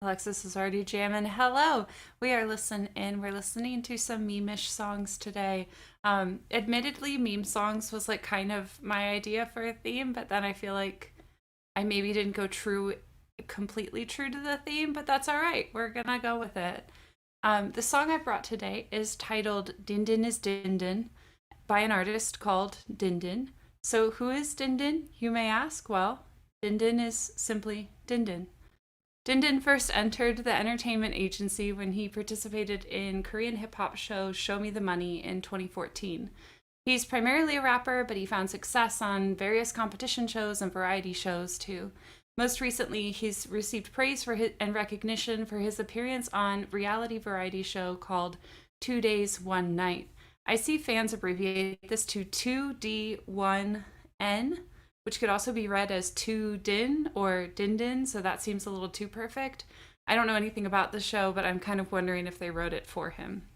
Alexis is already jamming. Hello. We're listening to some meme-ish songs today. Admittedly, meme songs was like kind of my idea for a theme, but then I feel like I maybe didn't go completely true to the theme, but that's all right. We're gonna go with it. The song I brought today is titled DinDin is DinDin by an artist called DinDin. So who is DinDin, you may ask? Well, DinDin is simply DinDin. DinDin first entered the entertainment agency when he participated in Korean hip-hop show Show Me the Money in 2014. He's primarily a rapper, but he found success on various competition shows and variety shows too. Most recently, he's received praise and recognition for his appearance on reality variety show called 2 Days, 1 Night. I see fans abbreviate this to 2D1N, which could also be read as 2Din or DinDin, so that seems a little too perfect. I don't know anything about the show, but I'm kind of wondering if they wrote it for him.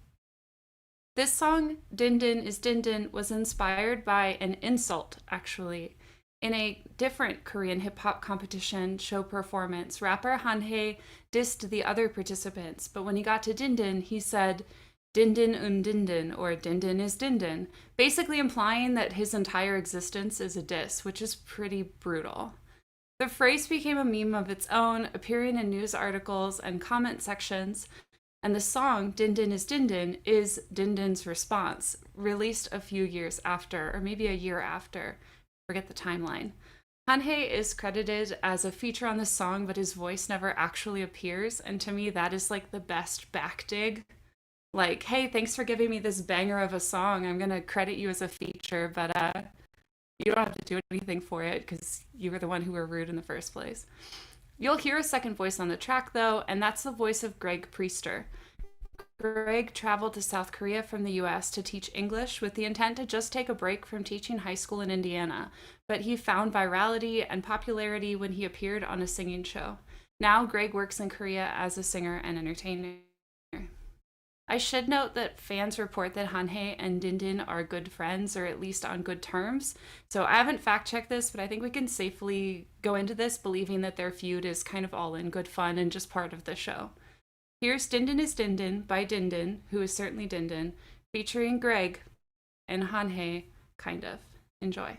This song, DinDin is DinDin, was inspired by an insult, actually. In a different Korean hip-hop competition show performance, rapper Hanhae dissed the other participants, but when he got to DinDin, he said, DinDin DinDin, or DinDin is DinDin, basically implying that his entire existence is a diss, which is pretty brutal. The phrase became a meme of its own, appearing in news articles and comment sections, and the song DinDin is DinDin's response, released a few years after, or maybe a year after, forget the timeline. Hanhae is credited as a feature on the song, but his voice never actually appears, and to me that is like the best back dig. Like, hey, thanks for giving me this banger of a song. I'm going to credit you as a feature, but you don't have to do anything for it because you were the one who were rude in the first place. You'll hear a second voice on the track, though, and that's the voice of Greg Priester. Greg traveled to South Korea from the US to teach English with the intent to just take a break from teaching high school in Indiana, but he found virality and popularity when he appeared on a singing show. Now, Greg works in Korea as a singer and entertainer. I should note that fans report that Hanhae and DinDin are good friends, or at least on good terms. So I haven't fact-checked this, but I think we can safely go into this believing that their feud is kind of all in good fun and just part of the show. Here's DinDin is DinDin by DinDin, who is certainly DinDin, featuring Greg and Hanhae, kind of. Enjoy.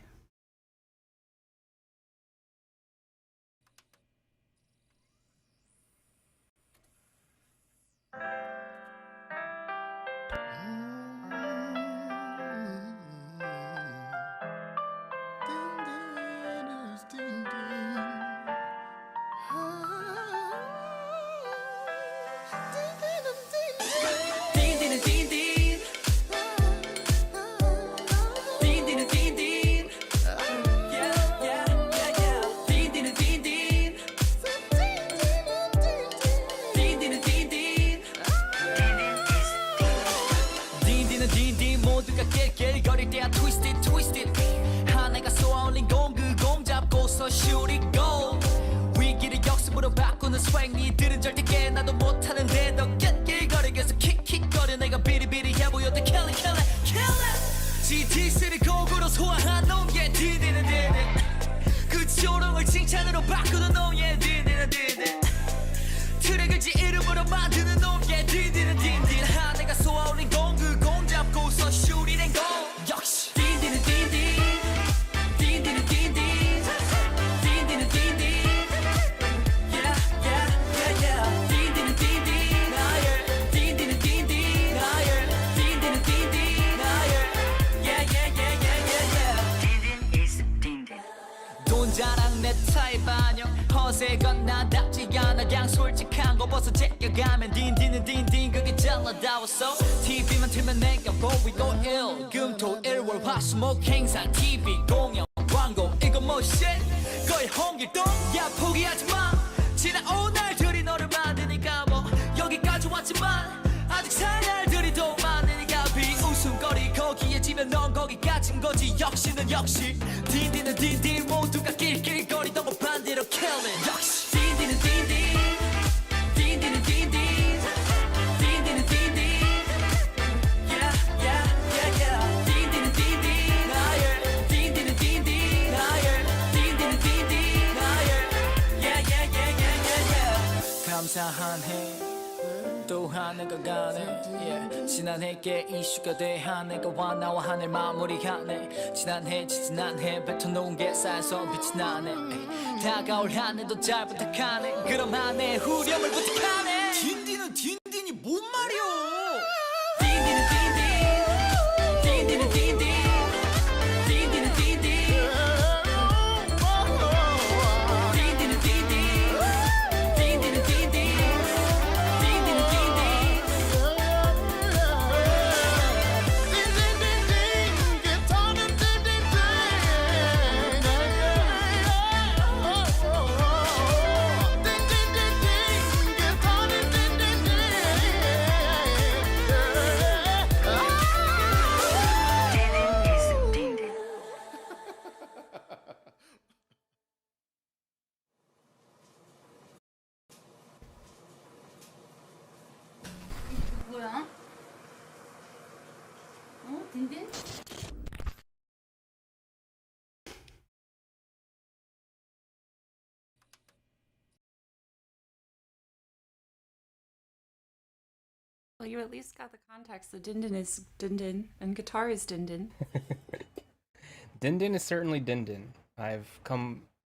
거릴 때야 twisted twisted 하나가 쏘아올린 공잡고서 shoot it go 위기를 역습으로 바꾸는 swag 니들은 절대 깨나도 못하는데 너 낄낄거리겠어 킥킥거려 내가 비리비리해 보여도 kill it kill it kill it GTC를 곡으로 소화한 놈예 DinDin 그 조롱을 칭찬으로 바꾸는 놈예 DinDin 트랙을 지 이름으로 만드는 놈예 DinDin 하나가 쏘아올린 공 잡고서 shoot it and go 역시 DinDin DinDin yeah yeah yeah yeah DinDin DinDin yeah yeah yeah yeah yeah DinDin is DinDin 돈 자랑 내 타입 아니야 허세건 나답지 않아 그냥 솔직한 거 벗어 제껴가면 DinDin은 DinDin 그게 잘 나다웠어 TV만 틀면 내가 보이고 금토일월 화수목 행사 TV 공연 광고 이거 뭐 shit 거의 홍길동 야 포기하지마 지나온 날들이 너를 만드니까 뭐 여기까지 왔지만 아직 살 날들이 더 많으니까 비웃음거리 거기에 지면 넌 거기 갇힌 거지 역시는 역시 DinDin은 DinDin 모두가 낄낄거리던 거 반대로 kill it 역시 DinDin은 DinDin DinDin은 DinDin 이사한해 또 하늘가 가네 yeah. 지난해께 이슈가 돼 한 해가 와 나와 한 해 마무리하네 지난해 뱉어놓은 게 쌓여서 빛이 나네 다가올 한 해도 잘 부탁하네 그럼 한 해 후렴을 부탁하네 딘딘은 딘딘이 뭔 말이오 딘딘은 딘딘 딘딘은 딘딘 딘딘은 딘딘 딘딘은 딘딘 딘딘은 딘딘 뭐야? 딘딘? Well, you at least got the context. The DinDin is DinDin, and guitar is DinDin. DinDin is certainly DinDin. I've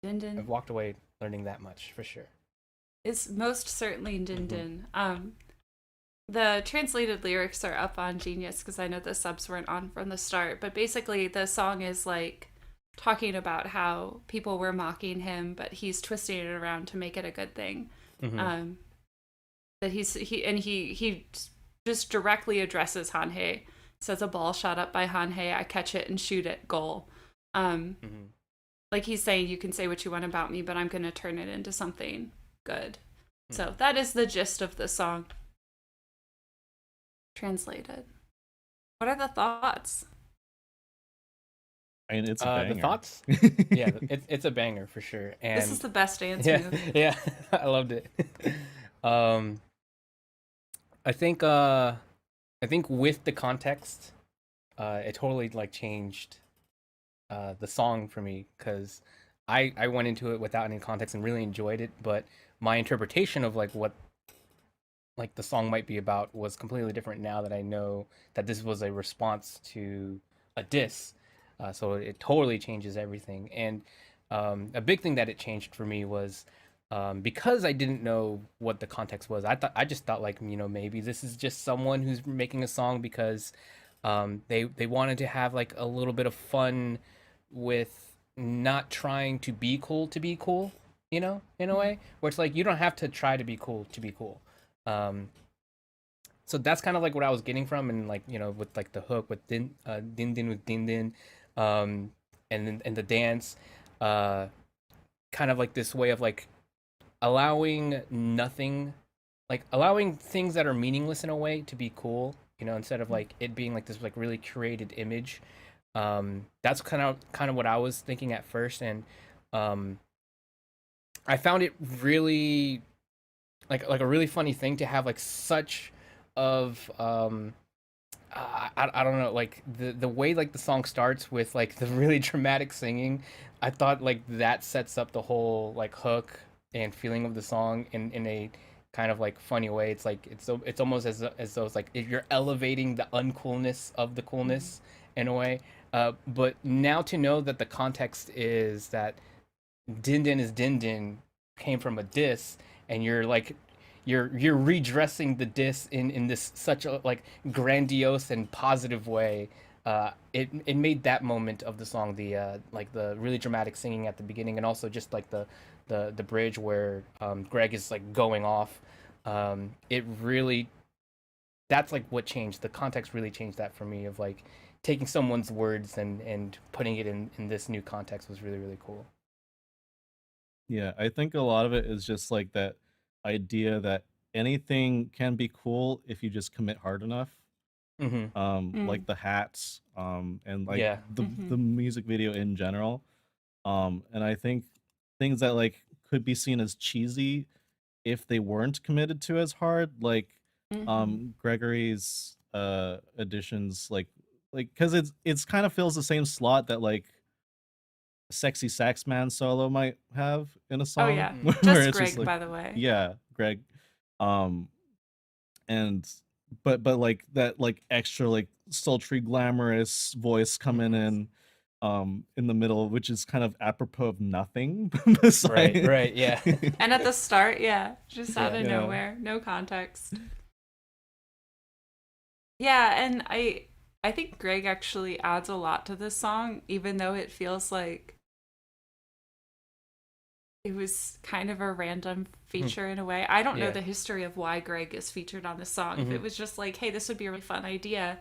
DinDin walked away learning that much for sure. is most certainly DinDin. The translated lyrics are up on Genius because I know the subs weren't on from the start. But basically, the song is like talking about how people were mocking him, but he's twisting it around to make it a good thing. That he just directly addresses Hanhae. Says a ball shot up by Hanhae, I catch it and shoot it, goal. Like he's saying, you can say what you want about me, but I'm gonna turn it into something good. So that is the gist of the song. Translated. What are the thoughts? I mean, it's a banger. The thoughts? Yeah, it's a banger for sure. And This is the best dance yeah, move. yeah, I loved it. I think with the context, it totally like changed the song for me because I went into it without any context and really enjoyed it, but my interpretation of like what like the song might be about was completely different now that I know that this was a response to a diss. So it totally changes everything. And a big thing that it changed for me was because I didn't know what the context was. I just thought like, you know, maybe this is just someone who's making a song because they wanted to have like a little bit of fun with not trying to be cool, you know, in a way where it's like you don't have to try to be cool. So that's kind of like what I was getting from, and like, you know, with like the hook with DinDin with DinDin, and the dance, kind of like this way of like allowing things that are meaningless in a way to be cool, you know, instead of like it being like this like really curated image. That's kind of what I was thinking at first, and I found it really like a really funny thing to have like such of I don't know, like the way like the song starts with like the really dramatic singing. I thought like that sets up the whole like hook and feeling of the song in a kind of like funny way. It's like it's almost as though it's like if you're elevating the uncoolness of the coolness in a way. But now to know that the context is that DinDin is DinDin came from a diss, and you're like you're redressing the diss in this such a like grandiose and positive way. It made that moment of the song, the like the really dramatic singing at the beginning, and also just like the bridge where Greg is like going off. It really, that's like what changed. The context really changed that for me, of like taking someone's words and putting it in this new context was really, really cool. Yeah, I think a lot of it is just like that idea that anything can be cool if you just commit hard enough. Like the hats, and like Yeah. the music video in general. And I think things that like could be seen as cheesy if they weren't committed to as hard, like Gregory's additions, like because it's kind of fills the same slot that like Sexy Sax Man solo might have in a Oh song. yeah, where just it's Greg, like, by the way. yeah, Greg. Um, and but like that like extra like sultry glamorous voice coming in the middle, which is kind of apropos of nothing Right, beside. right, yeah. And at the start, yeah, just out of Yeah. nowhere, no context. Yeah, and I think Greg actually adds a lot to this song, even though it feels like it was kind of a random feature in a way. I don't know Yeah. the history of why Greg is featured on this song. If it was just like, hey, this would be a really fun idea,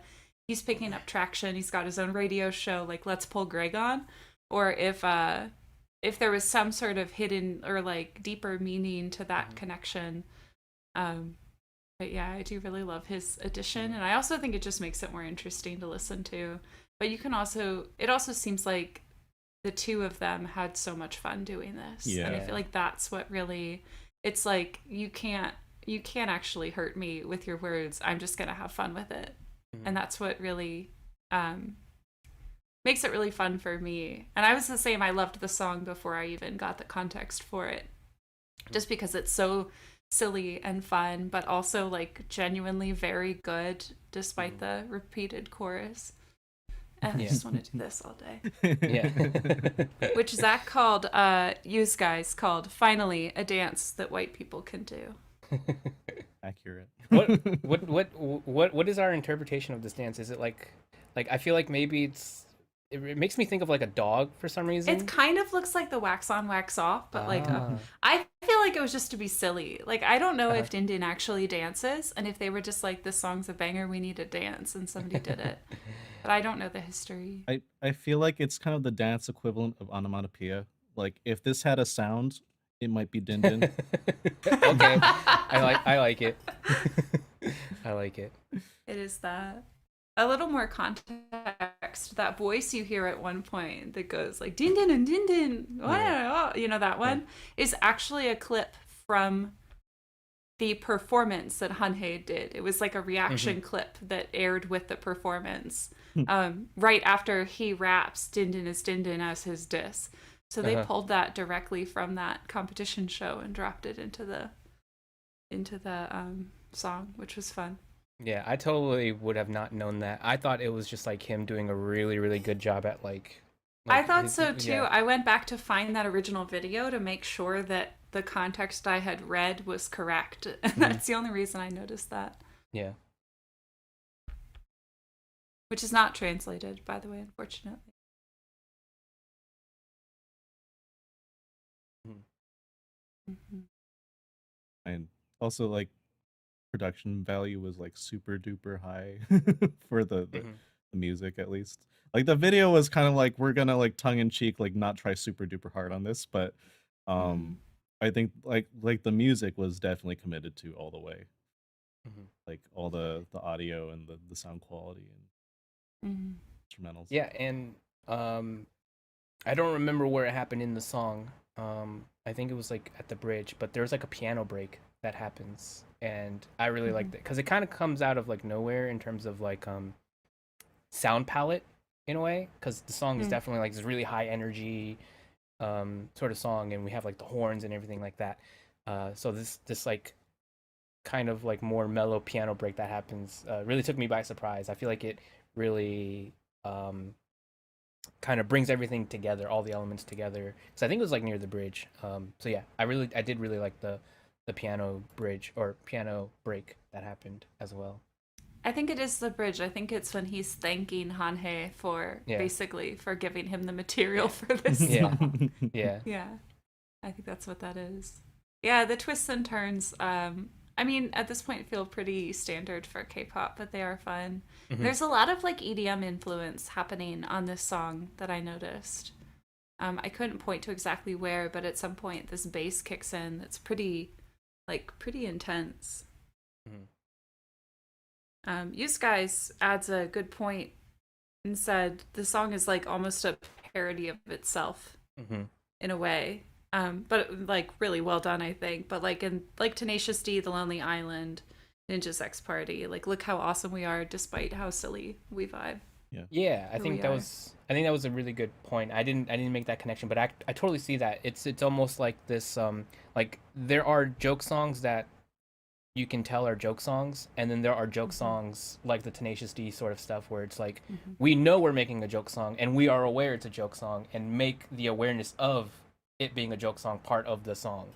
he's picking up traction, he's got his own radio show, like let's pull Greg on. Or if there was some sort of hidden or like deeper meaning to that connection. But yeah, I do really love his addition, and I also think it just makes it more interesting to listen to. But you can also, it also seems like the two of them had so much fun doing this. And I Yeah. feel like that's what really, it's like you can't actually hurt me with your words. I'm just gonna have fun with it. And that's what really makes it really fun for me. And I was the same. I loved the song before I even got the context for it, just because it's so silly and fun, but also like genuinely very good despite the repeated chorus. And I just want to do this all day. Yeah. Which Zach called use guys called finally a dance that white people can do. Accurate. What is our interpretation of this dance? Is it like I feel like maybe it makes me think of like a dog for some reason. It kind of looks like the wax on, wax off, but like I feel like it was just to be silly. Like I don't know if DinDin actually dances, and if they were just like, this song's a banger, we need a dance, and somebody did it. But I don't know the history. I feel like it's kind of the dance equivalent of onomatopoeia. Like if this had a sound, it might be DinDin. Okay, I like it. I like it. It is that. A little more context. That voice you hear at one point that goes like DinDin and DinDin, you know, that one is actually a clip from the performance that Hanhae did. It was like a reaction clip that aired with the performance. Right after he raps DinDin is DinDin as his diss. So they pulled that directly from that competition show and dropped it into the song, which was fun. Yeah, I totally would have not known that. I thought it was just like him doing a really, really good job at like I thought so too. Yeah. I went back to find that original video to make sure that the context I had read was correct. And that's the only reason I noticed that. Yeah. Which is not translated, by the way, unfortunately. And also like production value was like super duper high for the music, at least. Like the video was kind of like, we're gonna like tongue in cheek like not try super duper hard on this, but I think like the music was definitely committed to all the way. Like all the audio and the sound quality and instrumentals. Yeah, and I don't remember where it happened in the song. I think it was like at the bridge, but there's like a piano break that happens, and I really liked it because it kind of comes out of like nowhere in terms of like sound palette in a way, because the song is definitely like this really high energy sort of song, and we have like the horns and everything like that. So this like kind of like more mellow piano break that happens really took me by surprise. I feel like it really kind of brings everything together, all the elements together, because I think it was like near the bridge. So yeah, I did really like the piano bridge or piano break that happened as well. I think it is the bridge. I think it's when he's thanking Hanhae for basically for giving him the material for this song. Yeah. I think that's what that is. Yeah, the twists and turns. I mean, at this point, feel pretty standard for K-pop, but they are fun. There's a lot of like EDM influence happening on this song that I noticed. I couldn't point to exactly where, but at some point, this bass kicks in. That's pretty intense. Use Guys adds a good point and said the song is like almost a parody of itself in a way. But like really well done, I think. But like in like Tenacious D, The Lonely Island, Ninja's X Party, like look how awesome we are despite how silly we vibe. Yeah, I think that was a really good point. I didn't make that connection, but I totally see that. It's almost like this like there are joke songs that you can tell are joke songs, and then there are joke songs like the Tenacious D sort of stuff where it's like we know we're making a joke song and we are aware it's a joke song and make the awareness of it being a joke song part of the song.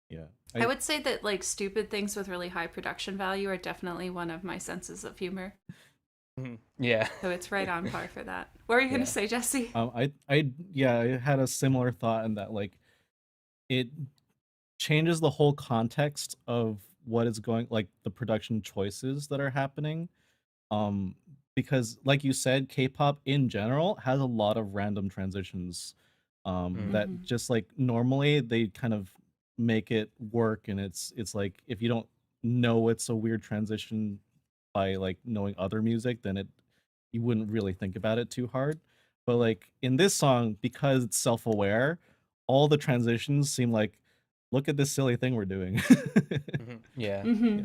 Yeah. I would say that like stupid things with really high production value are definitely one of my senses of humor. Yeah. So it's right on par for that. What were you going to say, Jesse? I had a similar thought in that like it changes the whole context of what is going, like the production choices that are happening. Because like you said, K-pop in general has a lot of random transitions that just like normally they kind of make it work, and it's like if you don't know it's a weird transition by like knowing other music, then you wouldn't really think about it too hard. But like in this song, because it's self-aware, all the transitions seem like, look at this silly thing we're doing. Yeah. Yeah.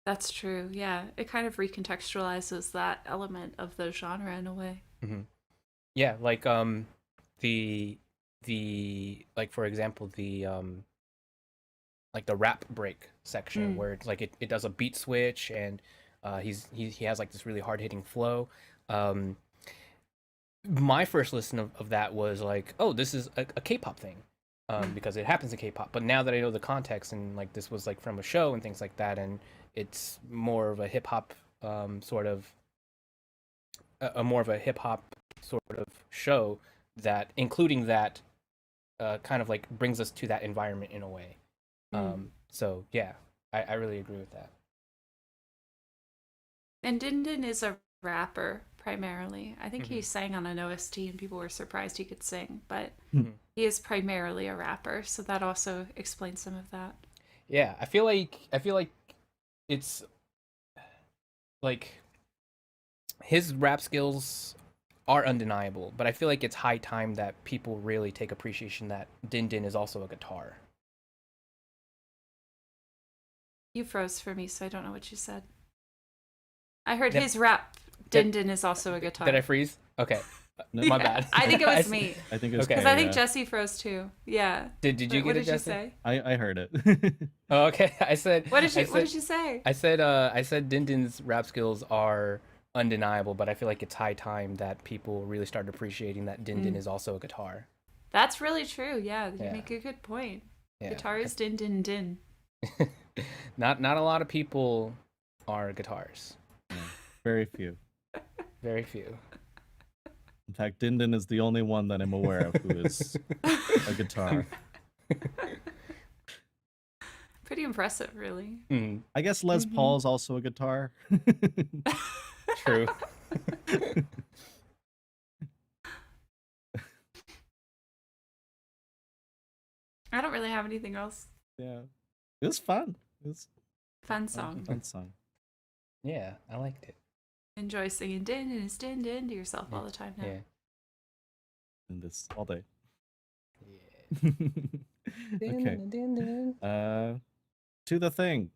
That's true. Yeah. It kind of recontextualizes that element of the genre in a way. Yeah, like the like for example the like the rap break section where it's like it does a beat switch and he has like this really hard hitting flow. My first listen of that was like, oh, this is a K-pop thing, because it happens in K-pop. But now that I know the context and like this was like from a show and things like that, and it's more of a hip hop sort of a more of a hip hop sort of show, that including that kind of like brings us to that environment in a way. So yeah, I really agree with that. And DinDin is a rapper primarily. I think he sang on an OST and people were surprised he could sing, but he is primarily a rapper, so that also explains some of that. Yeah, I feel like it's like his rap skills are undeniable, but I feel like it's high time that people really take appreciation that DinDin is also a guitar. You froze for me, so I don't know what you said. I heard his rap. DinDin is also a guitar. Did I freeze? Okay, my bad. I think it was me. I think it was Okay. Because I think Jesse froze too. Yeah. Did you get what it, did Jesse? you say? I heard it. Oh, okay. What did you say? I said DinDin's rap skills are undeniable, but I feel like it's high time that people really start appreciating that DinDin is also a guitar. That's really true. Yeah, you make a good point. Yeah. Guitar is din. Not a lot of people are guitars. Yeah, very few. Very few. In fact, DinDin is the only one that I'm aware of who is a guitar. Pretty impressive, really. I guess Les Paul is also a guitar. True. I don't really have anything else. Yeah, it was fun. It was Fun song. fun song. Yeah, I liked it. Enjoy singing din and it's din to yourself all the time now. Yeah. And this all day. Yeah. Okay. To the thing.